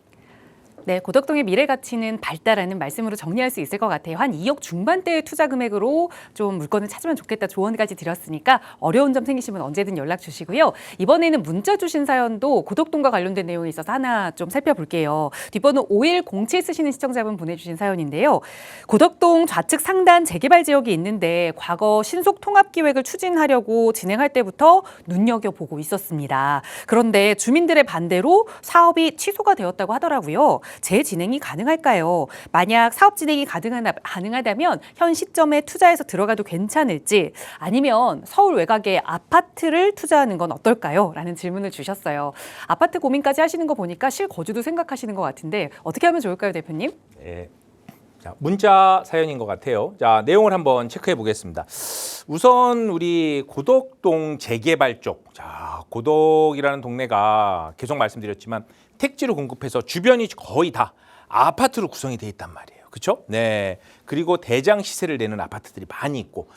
네, 고덕동의 미래 가치는 밝다라는 말씀으로 정리할 수 있을 것 같아요. 한 2억 중반대의 투자 금액으로 좀 물건을 찾으면 좋겠다 조언까지 드렸으니까 어려운 점 생기시면 언제든 연락 주시고요. 이번에는 문자 주신 사연도 고덕동과 관련된 내용이 있어서 하나 좀 살펴볼게요. 뒷번호 5107 쓰시는 시청자분 보내주신 사연인데요. 고덕동 좌측 상단 재개발 지역이 있는데 과거 신속 통합 기획을 추진하려고 진행할 때부터 눈여겨보고 있었습니다. 그런데 주민들의 반대로 사업이 취소가 되었다고 하더라고요. 재진행이 가능할까요? 만약 사업 진행이 가능하다면 현 시점에 투자해서 들어가도 괜찮을지, 아니면 서울 외곽에 아파트를 투자하는 건 어떨까요? 라는 질문을 주셨어요. 아파트 고민까지 하시는 거 보니까 실거주도 생각하시는 것 같은데 어떻게 하면 좋을까요, 대표님? 네. 자, 문자 사연인 것 같아요. 자, 내용을 한번 체크해 보겠습니다. 우선 우리 고덕동 재개발 쪽, 자, 고덕이라는 동네가 계속 말씀드렸지만 택지를 공급해서 주변이 거의 다 아파트로 구성이 돼 있단 말이에요. 그렇죠? 네. 그리고 대장 시세를 내는 아파트들이 많이 있고,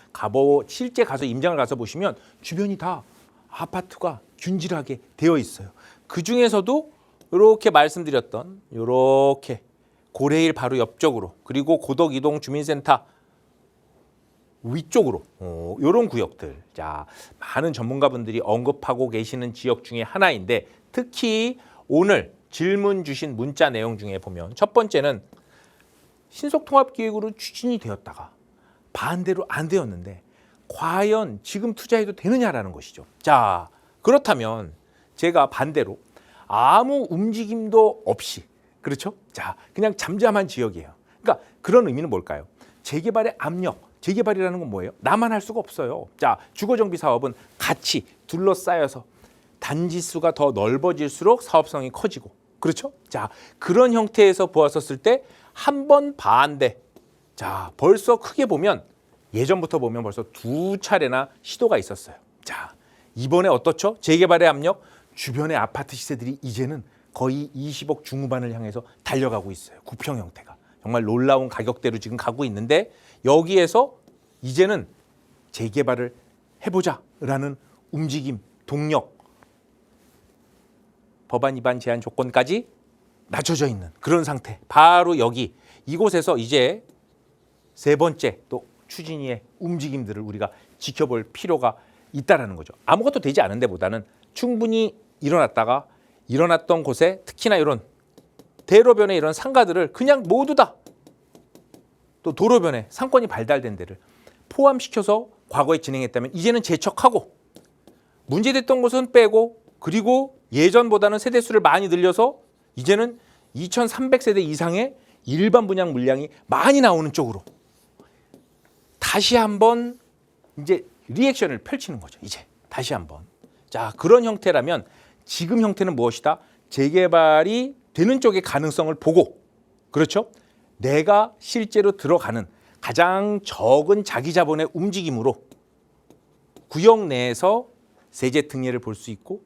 실제 가서 임장을 가서 보시면 주변이 다 아파트가 균질하게 되어 있어요. 그 중에서도 이렇게 말씀드렸던 이렇게 고레일 바로 옆쪽으로, 그리고 고덕 이동 주민센터 위쪽으로 이런 구역들, 자, 많은 전문가분들이 언급하고 계시는 지역 중에 하나인데, 특히 오늘 질문 주신 문자 내용 중에 보면 첫 번째는 신속통합기획으로 추진이 되었다가 반대로 안 되었는데 과연 지금 투자해도 되느냐라는 것이죠. 자, 그렇다면 제가 반대로 아무 움직임도 없이, 그렇죠? 자, 그냥 잠잠한 지역이에요. 그러니까 그런 의미는 뭘까요? 재개발의 압력, 재개발이라는 건 뭐예요? 나만 할 수가 없어요. 자, 주거정비 사업은 같이 둘러싸여서 단지 수가 더 넓어질수록 사업성이 커지고, 그렇죠? 자, 그런 형태에서 보았었을 때 한 번 반대. 자, 벌써 크게 보면 예전부터 보면 벌써 2차례나 시도가 있었어요. 자, 이번에 어떻죠? 재개발의 압력, 주변의 아파트 시세들이 이제는 거의 20억 중후반을 향해서 달려가고 있어요. 구평 형태가. 정말 놀라운 가격대로 지금 가고 있는데, 여기에서 이제는 재개발을 해보자라는 움직임, 동력, 법안 위반 제한 조건까지 낮춰져 있는 그런 상태. 바로 여기 이곳에서 이제 세 번째 또 추진위의 움직임들을 우리가 지켜볼 필요가 있다라는 거죠. 아무것도 되지 않은 데보다는 충분히 일어났던 곳에, 특히나 이런 대로변에 이런 상가들을 그냥 모두 다, 또 도로변에 상권이 발달된 데를 포함시켜서 과거에 진행했다면 이제는 재척하고, 문제됐던 곳은 빼고, 그리고 예전보다는 세대수를 많이 늘려서 이제는 2,300세대 이상의 일반 분양 물량이 많이 나오는 쪽으로 다시 한번 이제 리액션을 펼치는 거죠. 이제 다시 한번. 자, 그런 형태라면 지금 형태는 무엇이다? 재개발이 되는 쪽의 가능성을 보고, 그렇죠? 내가 실제로 들어가는 가장 적은 자기 자본의 움직임으로 구역 내에서 세제 특례를 볼 수 있고,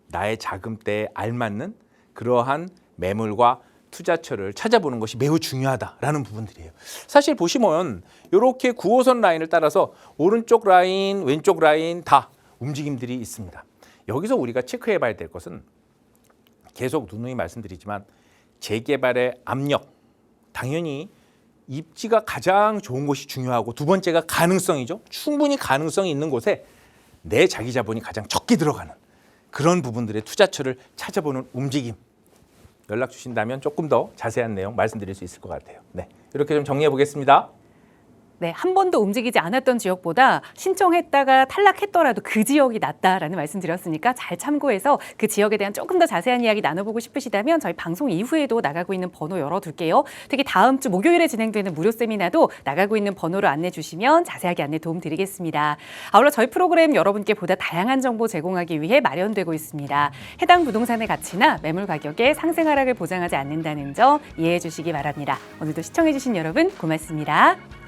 나의 자금대에 알맞는 그러한 매물과 투자처를 찾아보는 것이 매우 중요하다라는 부분들이에요. 사실 보시면 이렇게 9호선 라인을 따라서 오른쪽 라인, 왼쪽 라인 다 움직임들이 있습니다. 여기서 우리가 체크해 봐야 될 것은, 계속 누누이 말씀드리지만 재개발의 압력, 당연히 입지가 가장 좋은 곳이 중요하고, 두 번째가 가능성이죠. 충분히 가능성이 있는 곳에 내 자기 자본이 가장 적게 들어가는 그런 부분들의 투자처를 찾아보는 움직임, 연락 주신다면 조금 더 자세한 내용 말씀드릴 수 있을 것 같아요. 네, 이렇게 좀 정리해 보겠습니다. 네, 한 번도 움직이지 않았던 지역보다 신청했다가 탈락했더라도 그 지역이 낫다라는 말씀 드렸으니까 잘 참고해서 그 지역에 대한 조금 더 자세한 이야기 나눠보고 싶으시다면 저희 방송 이후에도 나가고 있는 번호 열어둘게요. 특히 다음 주 목요일에 진행되는 무료 세미나도 나가고 있는 번호로 안내 주시면 자세하게 안내 도움 드리겠습니다. 아울러 저희 프로그램 여러분께 보다 다양한 정보 제공하기 위해 마련되고 있습니다. 해당 부동산의 가치나 매물 가격의 상승 하락을 보장하지 않는다는 점 이해해 주시기 바랍니다. 오늘도 시청해 주신 여러분 고맙습니다.